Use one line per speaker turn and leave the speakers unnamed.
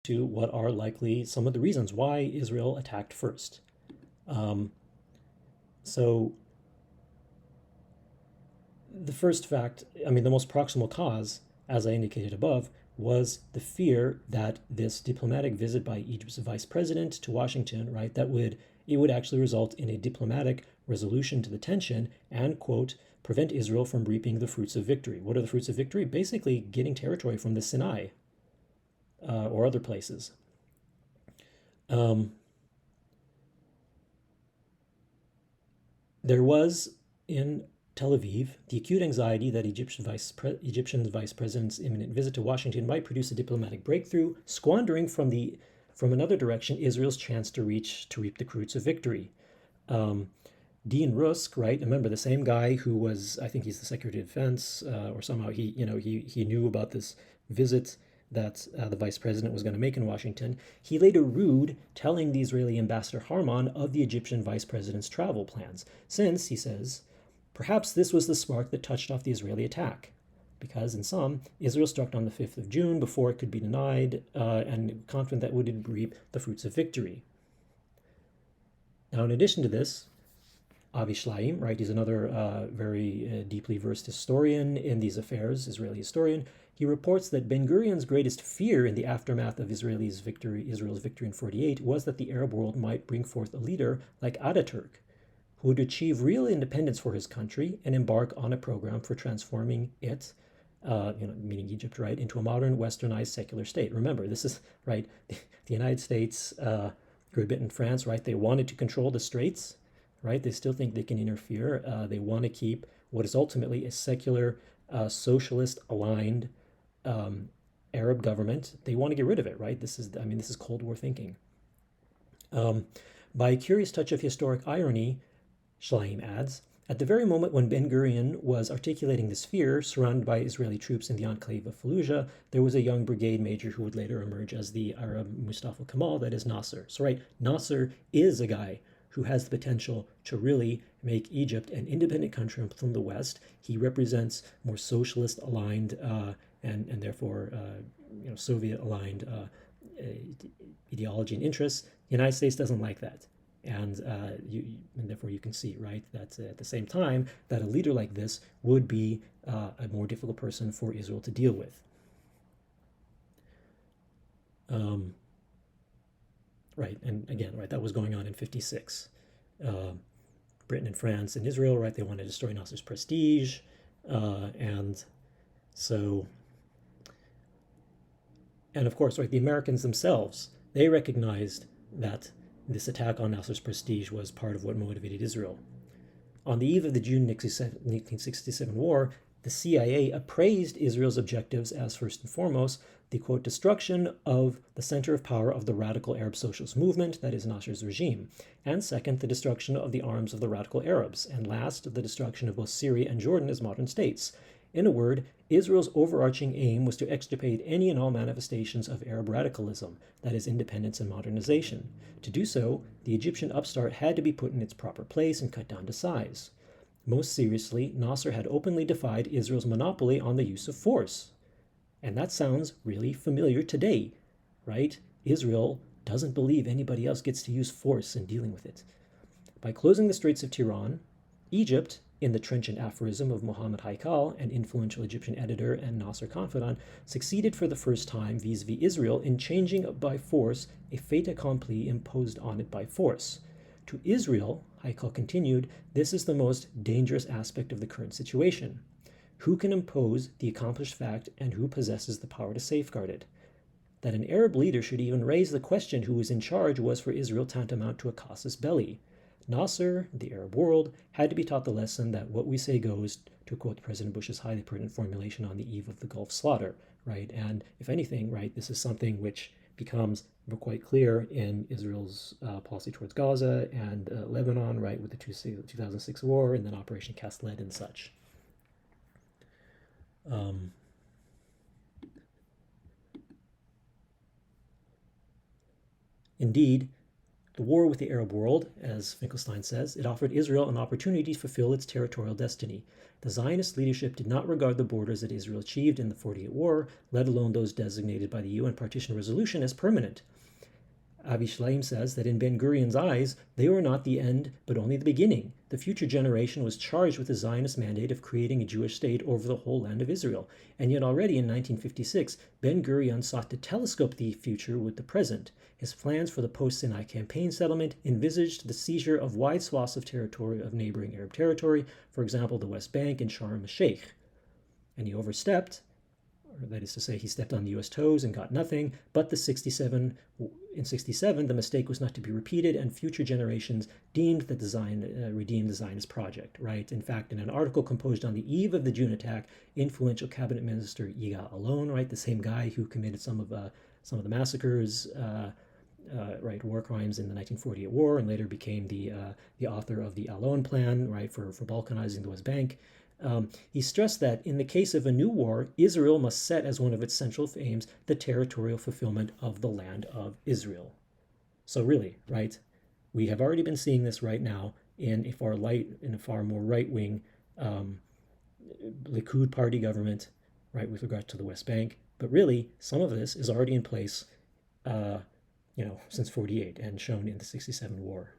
to what are likely some of the reasons why Israel attacked first. Um, so the first fact, I mean, the most proximal cause, as I indicated above, was the fear that this diplomatic visit by Egypt's vice president to Washington, right, it would actually result in a diplomatic resolution to the tension and, quote, prevent Israel from reaping the fruits of victory. What are the fruits of victory? Basically, getting territory from the Sinai or other places. Um, there was in Tel Aviv the acute anxiety that Egyptian vice president's imminent visit to Washington might produce a diplomatic breakthrough, squandering from another direction Israel's chance to reap the fruits of victory. Um, Dean Rusk, right? Remember the same guy who was, I think he's the Secretary of Defense, or somehow he knew about this visit that the vice president was going to make in Washington. He later rued telling the Israeli ambassador Harman of the Egyptian vice president's travel plans, since, he says, perhaps this was the spark that touched off the Israeli attack. Because in sum, Israel struck on the 5th of June before it could be denied, and confident that would reap the fruits of victory. Now, in addition to this, Avi Shlaim, right? He's another very deeply versed historian in these affairs, Israeli historian. He reports that Ben Gurion's greatest fear in the aftermath of Israel's victory in 48 was that the Arab world might bring forth a leader like Ataturk, who would achieve real independence for his country and embark on a program for transforming it, meaning Egypt, right, into a modern, westernized, secular state. Remember, this is, right, the United States, Great Britain, France, right, they wanted to control the Straits, right? They still think they can interfere. They want to keep what is ultimately a secular, socialist aligned Arab government. They want to get rid of it, right? This is Cold War thinking. By a curious touch of historic irony, Shlaim adds, at the very moment when Ben Gurion was articulating this fear, surrounded by Israeli troops in the enclave of Fallujah, there was a young brigade major who would later emerge as the Arab Mustafa Kemal, that is Nasser. So, right, Nasser is a guy who has the potential to really make Egypt an independent country from the West. He represents more socialist aligned and therefore Soviet aligned ideology and interests. The United States doesn't like that. And therefore you can see, right, that at the same time that a leader like this would be a more difficult person for Israel to deal with. Right, and again, right, that was going on in 56. Britain and France and Israel, right, they wanted to destroy Nasser's prestige. And of course, right, the Americans themselves, they recognized that this attack on Nasser's prestige was part of what motivated Israel. On the eve of the June 1967 war, the CIA appraised Israel's objectives as, first and foremost, the, quote, destruction of the center of power of the radical Arab socialist movement, that is Nasser's regime, and second, the destruction of the arms of the radical Arabs, and last, the destruction of both Syria and Jordan as modern states. In a word, Israel's overarching aim was to extirpate any and all manifestations of Arab radicalism, that is, independence and modernization. To do so, the Egyptian upstart had to be put in its proper place and cut down to size. Most seriously, Nasser had openly defied Israel's monopoly on the use of force. And that sounds really familiar today, right? Israel doesn't believe anybody else gets to use force in dealing with it. By closing the Straits of Tiran, Egypt, in the trenchant aphorism of Mohammed Haikal, an influential Egyptian editor and Nasser confidant, succeeded for the first time vis-a-vis Israel in changing by force a fait accompli imposed on it by force. To Israel, Haikal continued, this is the most dangerous aspect of the current situation. Who can impose the accomplished fact and who possesses the power to safeguard it? That an Arab leader should even raise the question who was in charge was for Israel tantamount to a casus belli. Nasser, the Arab world, had to be taught the lesson that what we say goes, to quote President Bush's highly pertinent formulation on the eve of the Gulf slaughter, right? And if anything, right, this is something which becomes quite clear in Israel's policy towards Gaza and Lebanon, right, with the 2006 war and then Operation Cast Lead and such. Indeed, The war with the Arab world, as Finkelstein says, it offered Israel an opportunity to fulfill its territorial destiny. The Zionist leadership did not regard the borders that Israel achieved in the 48 war, let alone those designated by the UN partition resolution, as permanent. Avi Shlaim says that in Ben-Gurion's eyes, they were not the end, but only the beginning. The future generation was charged with the Zionist mandate of creating a Jewish state over the whole land of Israel. And yet already in 1956, Ben-Gurion sought to telescope the future with the present. His plans for the post-Sinai campaign settlement envisaged the seizure of wide swaths of territory of neighboring Arab territory, for example, the West Bank and Sharm el-Sheikh. And he overstepped, or that is to say, he stepped on the U.S. toes and got nothing, but in 67, the mistake was not to be repeated, and future generations deemed that redeemed the Zionist project, right? In fact, in an article composed on the eve of the June attack, influential cabinet minister Yigal Allon, right, the same guy who committed some of the massacres, war crimes in the 1948 war, and later became the author of the Allon plan, right, for balkanizing the West Bank. He stressed that in the case of a new war, Israel must set as one of its central aims the territorial fulfillment of the land of Israel. So really, right, we have already been seeing this right now in a far more right-wing Likud party government, right, with regard to the West Bank. But really, some of this is already in place, since 48 and shown in the 67 war.